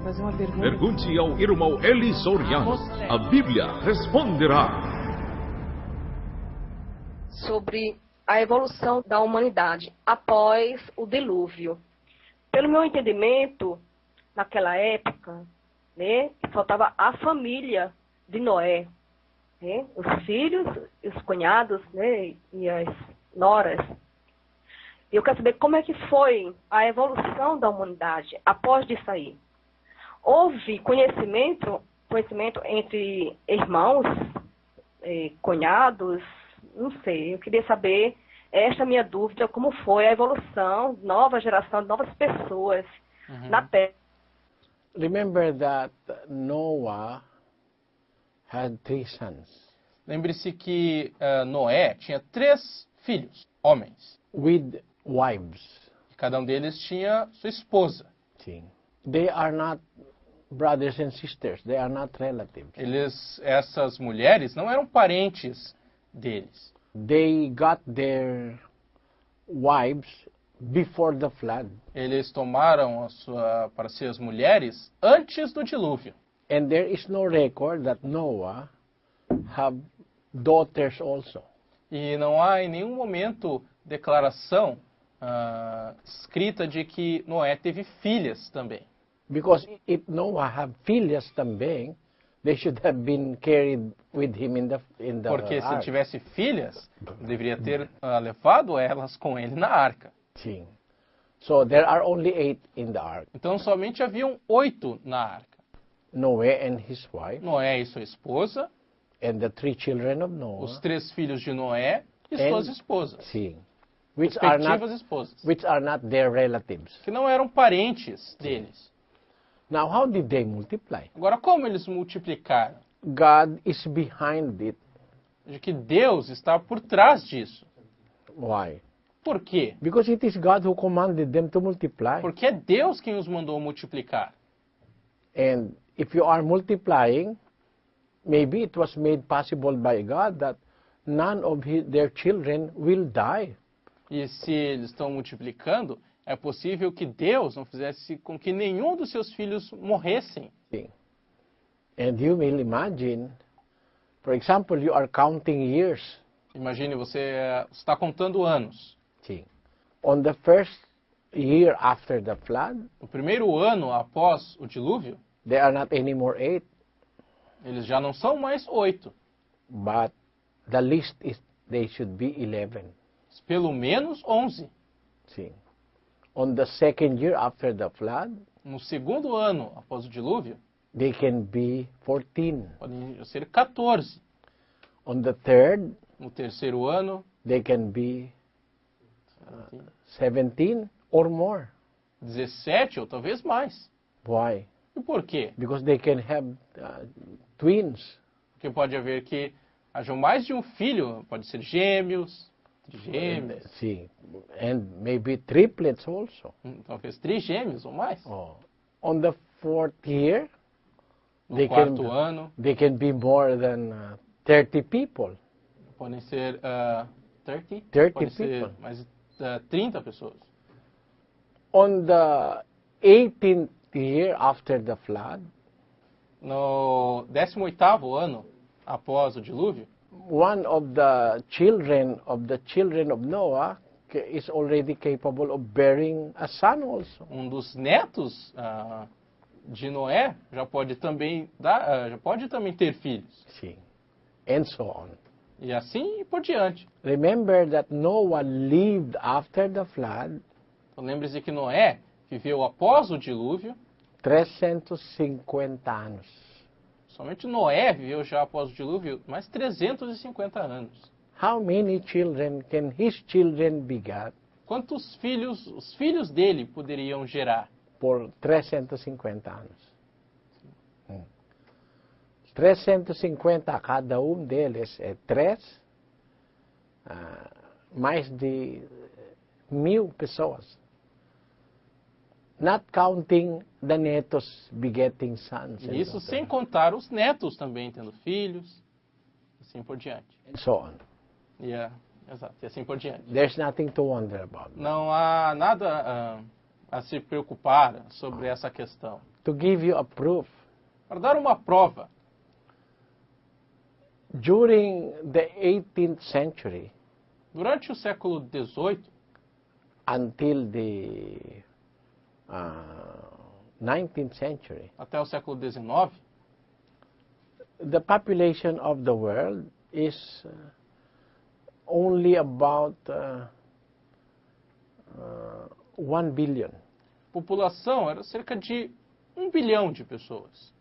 fazer uma pergunta. Pergunte ao irmão Eli Soriano. A Bíblia responderá. Sobre a evolução da humanidade após o dilúvio. Pelo meu entendimento, naquela época, né, faltava a família de Noé, né, os filhos, os cunhados, né, e as noras. Eu quero saber como é que foi a evolução da humanidade após disso aí. Houve conhecimento entre irmãos, cunhados, não sei. Eu queria saber, esta é a minha dúvida, como foi a evolução, nova geração, novas pessoas na Terra. Remember that Noah had 3 sons. Lembre-se que Noé tinha 3 filhos, homens. With wives. Cada um deles tinha sua esposa. See. They are not brothers and sisters. They are not relatives. Essas mulheres não eram parentes deles. They got their wives before the flood. Eles tomaram para si as mulheres antes do dilúvio. And there is no record that Noah have daughters also. E não há em nenhum momento declaração escrita de que Noé teve filhas também. Because if Noah have filhas também, they should have been carried with him in the Porque se ele ark. tivesse filhas, deveria ter levado elas com ele na arca. Sim. So there are only 8 in the ark. Então somente haviam 8 na arca. Noah and his wife, Noé e sua esposa, and the 3 children of Noah. os 3 filhos de Noé e suas esposas. Sim. Which are Respectivas esposas. not their relatives. Que não eram parentes deles. Now, how did they multiply? Agora, como eles multiplicaram? God is behind it. De que Deus está por trás disso. Why? Por quê? Because it is God who commanded them to multiply. Porque é Deus quem os mandou multiplicar. And if you are multiplying, maybe it was made possible by God that none of their children will die. E se eles estão multiplicando, é possível que Deus não fizesse com que nenhum dos seus filhos morressem. Sim. And you will imagine, for example, you are counting years. Imagine, você está contando anos. Sim. On the first year after the flood, No primeiro ano após o dilúvio, there are not anymore 8, eles já não são mais 8. but the least is they should be 11. Pelo menos 11. See. On the second year after the flood, No segundo ano após o dilúvio, they can be 14. podem ser 14. On the third, No terceiro ano, they can be 17 or more. 17 ou talvez mais. Why? E por quê? Because they can have twins. Porque pode haver que hajam mais de um filho, pode ser gêmeos, trigêmeos, See. And maybe triplets also. talvez trigêmeos ou mais. Oh. On the fourth year, No they quarto ano, they can be more than 30 people. podem ser 30, 30 pode ser people. mais 30 pessoas. On the 18th year after the flood, No 18º ano após o dilúvio, one of the children of Noah is already capable of bearing a son also. um dos netos de Noé já pode também ter filhos. See, and so on. E assim por diante. Remember that Noah lived after the flood Então lembre-se que Noé viveu após o dilúvio. 350 anos. Somente Noé viveu já após o dilúvio mais 350 anos. How many children can his children beget Quantos filhos os filhos dele poderiam gerar? por 350 anos? 350 cada deles é 3, mais de 1,000 pessoas. Not counting the netos begetting sons. E isso sem contar os netos também tendo filhos, assim por diante. And so on. Exato, e assim por diante. There's nothing to wonder about. Não há nada a se preocupar sobre essa questão. To give you a proof, Para dar uma prova, during the 18th century durante o século XVIII until the 19th century, até o século XIX, the population of the world is only about 1 billion. a população era cerca de 1 bilhão de pessoas.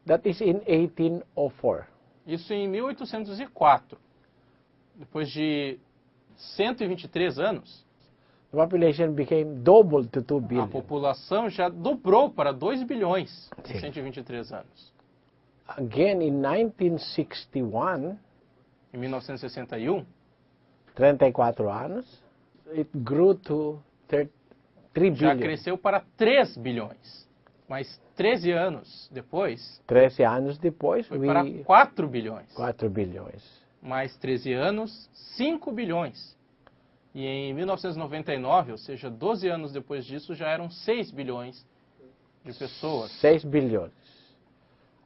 That is in 1804. Isso em 1804. Depois de 123 anos, The population became double to 2 a billion. população já dobrou para 2 bilhões em Sim. 123 anos. Again, in 1961, Em 1961, 34 anos, it grew to 3 já billion. cresceu para 3 bilhões. Mas 13 anos depois, 13 anos depois, foi para we 4 bilhões. 4 bilhões. Mais 13 anos, 5 bilhões. E em 1999, ou seja, 12 anos depois disso, já eram 6 bilhões de pessoas. 6 billions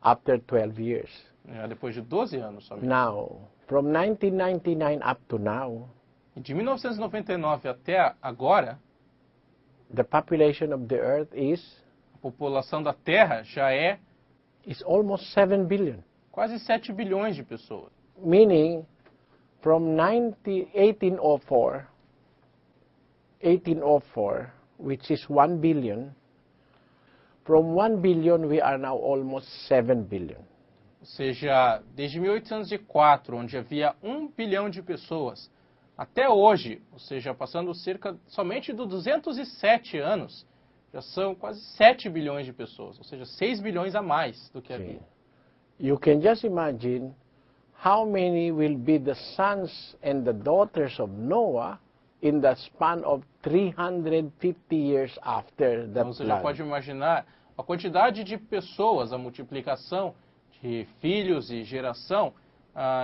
after 12 years. Já depois de 12 anos somente. Now, from 1999 up to now, E de 1999 até agora, the population of the earth a população da Terra já é is almost 7 billion. quase 7 bilhões de pessoas. Meaning, from 1804, which is 1 billion, from 1 billion we are now almost 7 billion. Ou seja, desde 1804, onde havia 1 bilhão de pessoas, até hoje, ou seja, passando cerca somente de 207 anos, já são quase 7 bilhões de pessoas, ou seja, 6 bilhões a mais do que havia. You can just imagine how many will be the sons and the daughters of Noah in the span of 350 years after the Então você já pode flood. imaginar a quantidade de pessoas, a multiplicação de filhos e geração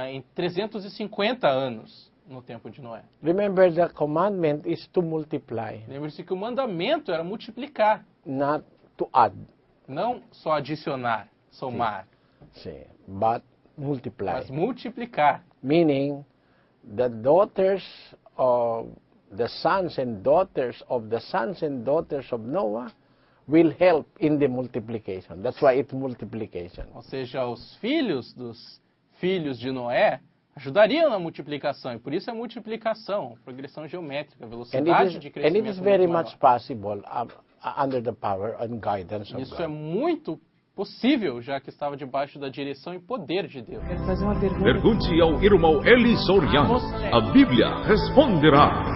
em 350 anos no tempo de Noé. Remember, the commandment is to multiply, Lembre-se que o mandamento era multiplicar, not to add, não só adicionar, somar, see, but multiply. mas multiplicar. Meaning, the daughters of the sons and daughters of the sons and daughters of Noah will help in the multiplication. That's why it's multiplication. Ou seja, os filhos dos filhos de Noé ajudariam na multiplicação, e por isso é multiplicação, progressão geométrica, And velocidade de it crescimento is very muito much maior. possible under the power and guidance of Isso é God. muito possível, já que estava debaixo da direção e poder de Deus. Quero fazer uma pergunta. Pergunte ao irmão Eli Soriano. A Bíblia responderá.